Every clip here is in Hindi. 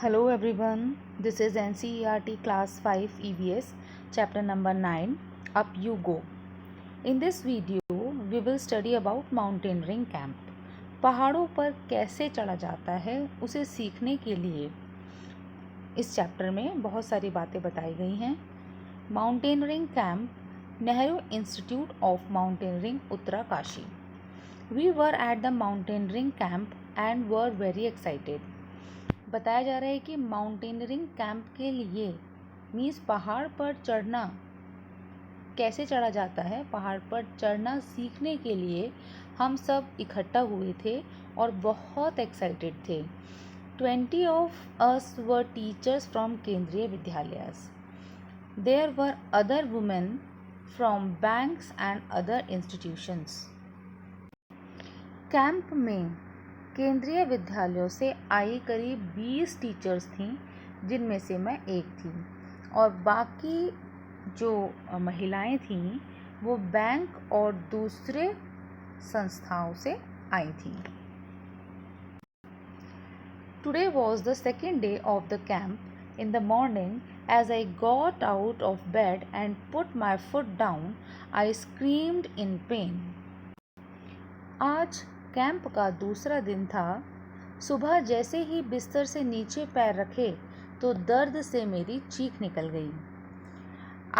Hello everyone, this is NCERT Class 5 EVS, Chapter number 9, Up You Go. In this video, we will study about Mountaineering Camp. पहाड़ों पर कैसे चढ़ा जाता है उसे सीखने के लिए इस चैप्टर में बहुत सारी बातें बताई गई हैं. Mountaineering camp, Nehru institute of mountaineering, Uttarkashi. We were at the mountaineering camp and were very excited. बताया जा रहा है कि माउंटेनरिंग कैंप के लिए मीन्स पहाड़ पर चढ़ना कैसे चढ़ा जाता है, पहाड़ पर चढ़ना सीखने के लिए हम सब इकट्ठा हुए थे और बहुत एक्साइटेड थे. 20 of us were teachers from केंद्रीय विद्यालयस. There were other women from banks and other institutions. Camp में केंद्रीय विद्यालयों से आई करीब 20 टीचर्स थीं, जिनमें से मैं एक थी, और बाकी जो महिलाएं थीं वो बैंक और दूसरे संस्थाओं से आई थीं. Today was the second day of the camp. In the morning, as I got out of bed and put my foot down, I screamed in pain. आज कैंप का दूसरा दिन था. सुबह जैसे ही बिस्तर से नीचे पैर रखे तो दर्द से मेरी चीख निकल गई.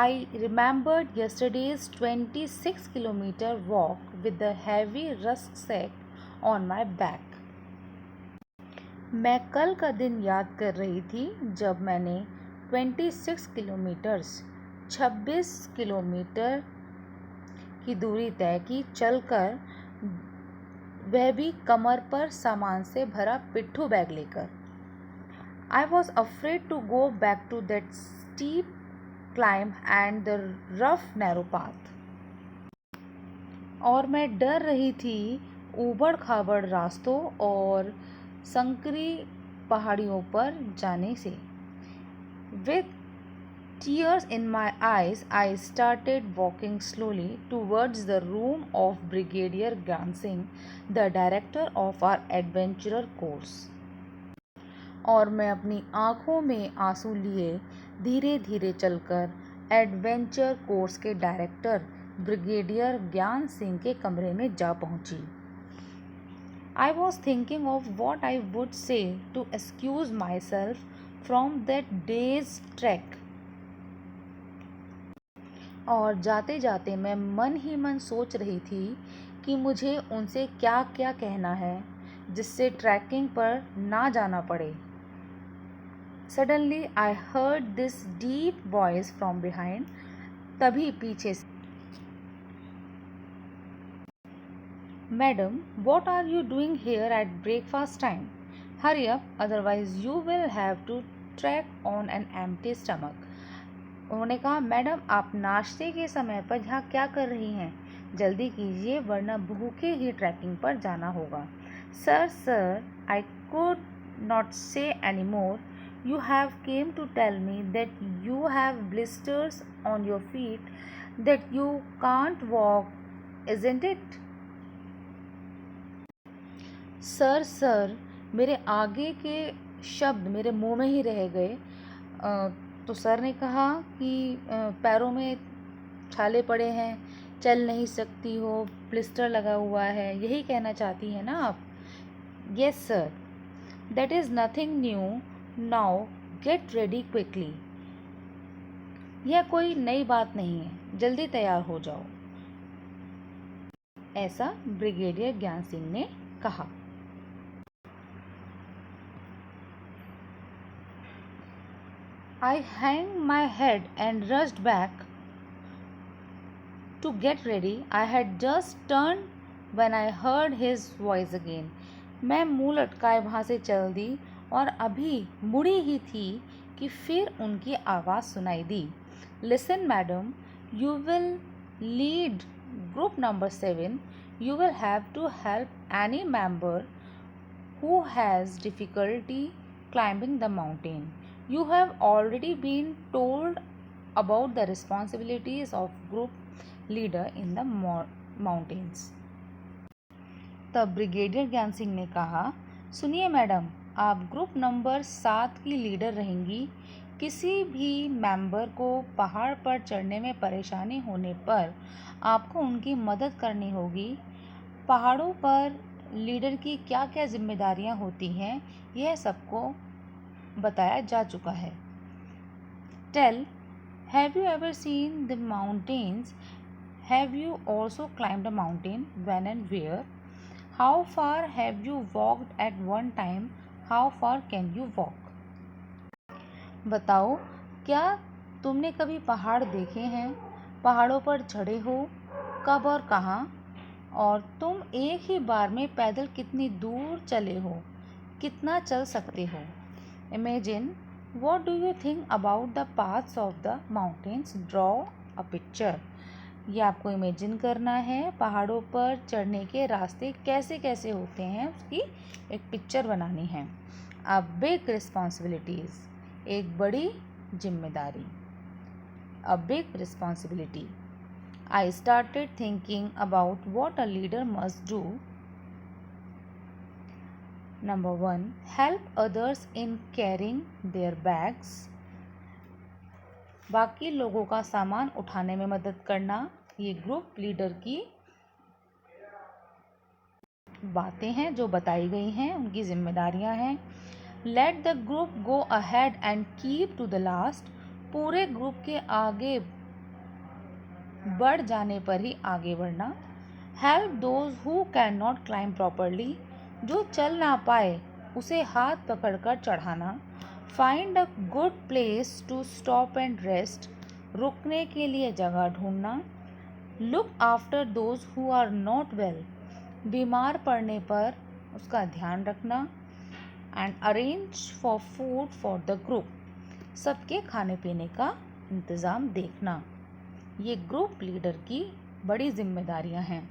I remembered yesterday's 26 kilometer walk with the heavy rucksack on my back. मैं कल का दिन याद कर रही थी जब मैंने 26 किलोमीटर की दूरी तय की, चलकर, वह भी कमर पर सामान से भरा पिट्ठू बैग लेकर. I was afraid to go back to that steep climb and the rough narrow path. और मैं डर रही थी ऊबड़ खाबड़ रास्तों और संकरी पहाड़ियों पर जाने से. With tears in my eyes, I started walking slowly towards the room of Brigadier Gyan Singh, the director of our adventurer course. और मैं अपनी आँखों में आंसू लिए धीरे धीरे चलकर एडवेंचर कोर्स के डायरेक्टर ब्रिगेडियर ज्ञान सिंह के कमरे में जा पहुंची. I was thinking of what I would say to excuse myself from that day's trek. और जाते जाते मैं मन ही मन सोच रही थी कि मुझे उनसे क्या क्या कहना है जिससे ट्रैकिंग पर ना जाना पड़े. Suddenly I heard this deep voice from behind. तभी पीछे से, madam, what are you doing here at breakfast time? Hurry up, otherwise you will have to trek on an empty stomach. उन्होंने कहा, मैडम, आप नाश्ते के समय पर यहाँ क्या कर रही हैं? जल्दी कीजिए वरना भूखे ही ट्रैकिंग पर जाना होगा. Sir, I could not say any more. You have came to tell me that you have blisters on your feet, that you can't walk, isn't it? Sir, मेरे आगे के शब्द मेरे मुंह में ही रह गए. तो सर ने कहा कि पैरों में छाले पड़े हैं, चल नहीं सकती हो, ब्लिस्टर लगा हुआ है, यही कहना चाहती हैं ना आप? Yes sir. That is nothing new. Now get ready quickly. यह कोई नई बात नहीं है, जल्दी तैयार हो जाओ. ऐसा ब्रिगेडियर ज्ञान सिंह ने कहा. I hung my head and rushed back to get ready. I had just turned when I heard his voice again. मैं मुँह लटकाए वहाँ से चल दी और अभी मुड़ी ही थी कि फिर उनकी आवाज़ सुनाई दी. Listen, madam, you will lead group number 7. You will have to help any member who has difficulty climbing the mountain. You have already been told about the responsibilities of group leader in the mountains. तब ब्रिगेडियर ज्ञान सिंह ने कहा, सुनिए मैडम, आप ग्रुप नंबर 7 की लीडर रहेंगी। किसी भी मेंबर को पहाड़ पर चढ़ने में परेशानी होने पर आपको उनकी मदद करनी होगी। पहाड़ों पर लीडर की क्या क्या जिम्मेदारियां होती हैं, यह सबको बताया जा चुका है। Tell, have you ever seen the mountains? Have you also climbed a mountain? When and where? How far have you walked at one time? How far can you walk? बताओ, क्या तुमने कभी पहाड़ देखे हैं? पहाड़ों पर चढ़े हो? कब और कहाँ? और तुम एक ही बार में पैदल कितनी दूर चले हो? कितना चल सकते हो? Imagine, what do you think about the paths of the mountains? Draw a picture. ये आपको इमेजिन करना है पहाड़ों पर चढ़ने के रास्ते कैसे कैसे होते हैं, उसकी एक पिक्चर बनानी है। अ बिग रिस्पॉन्सिबिलिटीज़, एक बड़ी जिम्मेदारी। A big responsibility. I started thinking about what a leader must do. Number 1, help others in carrying their bags. बाकी लोगों का सामान उठाने में मदद करना, ये ग्रुप लीडर की बातें हैं जो बताई गई हैं, उनकी जिम्मेदारियां हैं। Let the group go ahead and keep to the last. पूरे ग्रुप के आगे बढ़ जाने पर ही आगे बढ़ना। Help those who can not climb properly. जो चल ना पाए उसे हाथ पकड़कर चढ़ाना। Find a good place to stop and rest. रुकने के लिए जगह ढूंढना। Look after those who are not well. बीमार पड़ने पर उसका ध्यान रखना। And arrange for food for the group. सबके खाने पीने का इंतज़ाम देखना। ये ग्रुप लीडर की बड़ी जिम्मेदारियां हैं।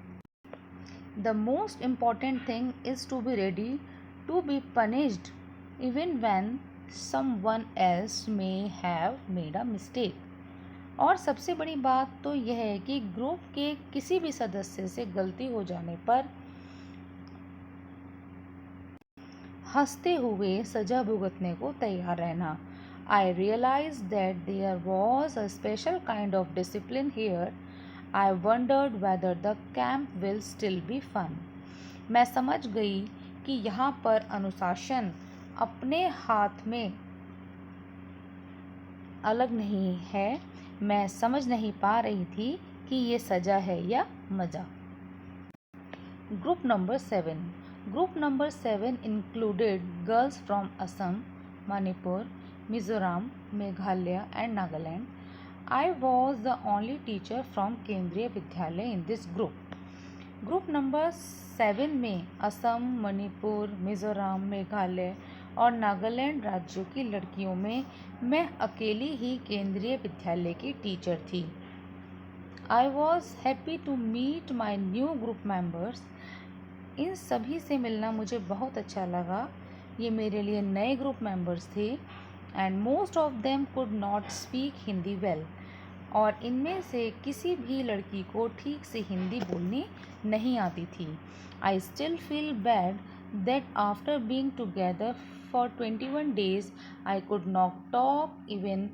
The most important thing is to be ready to be punished even when someone else may have made a mistake. और सबसे बड़ी बात तो यह है कि ग्रुप के किसी भी सदस्य से गलती हो जाने पर हंसते हुए सजा भुगतने को तैयार रहना। I realized that there was a special kind of discipline here. I wondered whether the camp will still be fun. मैं समझ गई कि यहाँ पर अनुशासन अपने हाथ में अलग नहीं है। मैं समझ नहीं पा रही थी कि ये सजा है या मज़ा। Group number 7. Group number 7 included girls from Assam, Manipur, Mizoram, Meghalaya and Nagaland. I was the only teacher from Kendriya Vidyalaya in this group. Group number 7 में असम, मणिपुर, मिज़ोरम, मेघालय और नागालैंड राज्यों की लड़कियों में मैं अकेली ही केंद्रीय विद्यालय की टीचर थी। I was happy to meet my new group members. इन सभी से मिलना मुझे बहुत अच्छा लगा। ये मेरे लिए नए ग्रुप मेंबर्स थे। And most of them could not speak Hindi well. और इनमें से किसी भी लड़की को ठीक से हिंदी बोलनी नहीं आती थी। I still feel bad that after being together for 21 days I could not talk even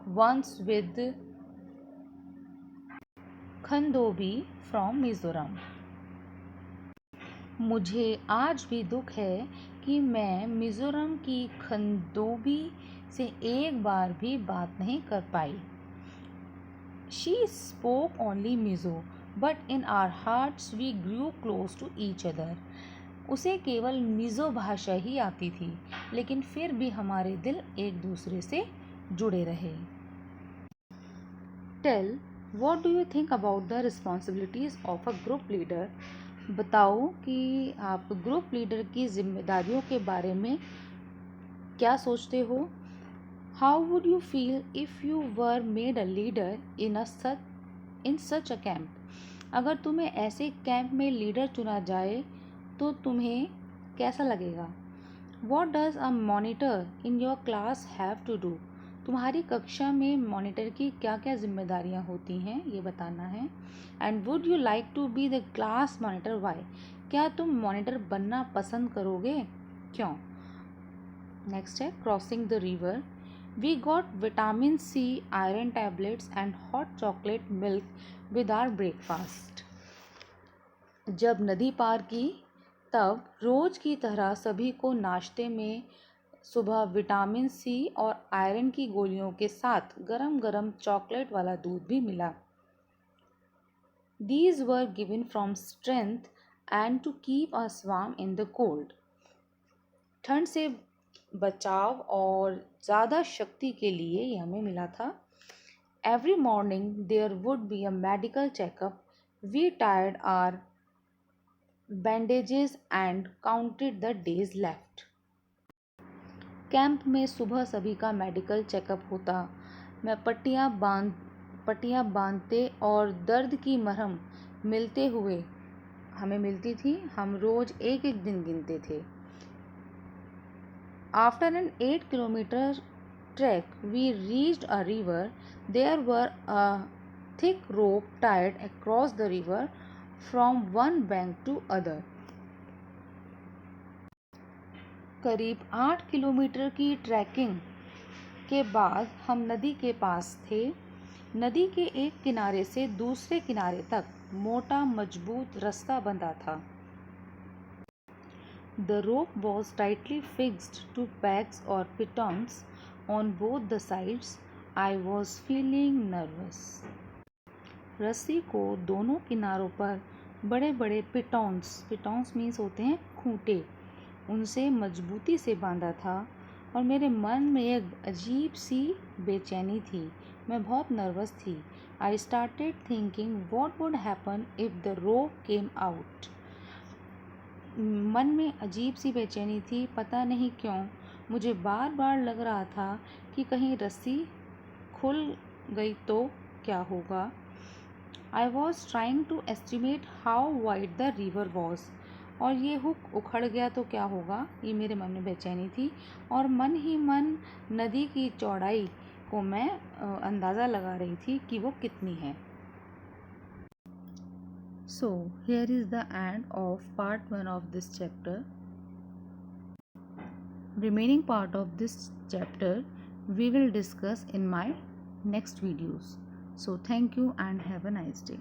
once with Khandobi from Mizoram. मुझे आज भी दुख है कि मैं मिज़ोरम की खंदोबी से एक बार भी बात नहीं कर पाई। She spoke only Mizo, but in our hearts we grew close to each other. उसे केवल मिज़ो भाषा ही आती थी, लेकिन फिर भी हमारे दिल एक दूसरे से जुड़े रहे। Tell, what do you think about the responsibilities of a group leader? बताओ कि आप ग्रुप लीडर की जिम्मेदारियों के बारे में क्या सोचते हो। How would you feel if you were made a leader in such a camp? अगर तुम्हें ऐसे कैंप में लीडर चुना जाए तो तुम्हें कैसा लगेगा? What does a monitor in your class have to do? तुम्हारी कक्षा में मॉनिटर की क्या क्या जिम्मेदारियां होती हैं, ये बताना है। And would you like to be the class monitor? Why? क्या तुम मॉनिटर बनना पसंद करोगे? क्यों? नेक्स्ट है crossing the river. We got vitamin C, iron tablets and hot chocolate milk with our breakfast. जब नदी पार की तब रोज की तरह सभी को नाश्ते में सुबह विटामिन सी और आयरन की गोलियों के साथ गरम गरम चॉकलेट वाला दूध भी मिला. These were given from strength and to keep us warm in the cold. ठंड से बचाव और ज़्यादा शक्ति के लिए ये हमें मिला था. Every morning there would be a medical checkup. We tied our bandages and counted the days left. Camp में सुबह सभी का मेडिकल चेकअप होता. मैं पट्टियाँ बांधते और दर्द की मरहम मिलते हुए हमें मिलती थी. हम रोज़ एक एक दिन गिनते थे. After an 8-kilometer trek, we reached a river. There were a thick rope tied across the river from one bank to other. करीब 8 किलोमीटर की ट्रैकिंग के बाद हम नदी के पास थे. नदी के एक किनारे से दूसरे किनारे तक मोटा मजबूत रास्ता बंधा था. The rope was tightly fixed to pegs or pitons on both the sides. I was feeling nervous. रस्सी को दोनों किनारों पर बड़े बड़े पिटॉन्स मीन्स होते हैं खूंटे, उनसे मजबूती से बांधा था और मेरे मन में एक अजीब सी बेचैनी थी. मैं बहुत नर्वस थी. I started thinking what would happen if the rope came out. मन में अजीब सी बेचैनी थी. पता नहीं क्यों मुझे बार बार लग रहा था कि कहीं रस्सी खुल गई तो क्या होगा. I was trying to estimate how wide the river was. और ये हुक उखड़ गया तो क्या होगा. ये मेरे मन में बेचैनी थी और मन ही मन नदी की चौड़ाई को मैं अंदाज़ा लगा रही थी कि वो कितनी है. So here is the end of part 1 of this chapter. Remaining part of this chapter we will discuss in my next videos. So thank you and have a nice day.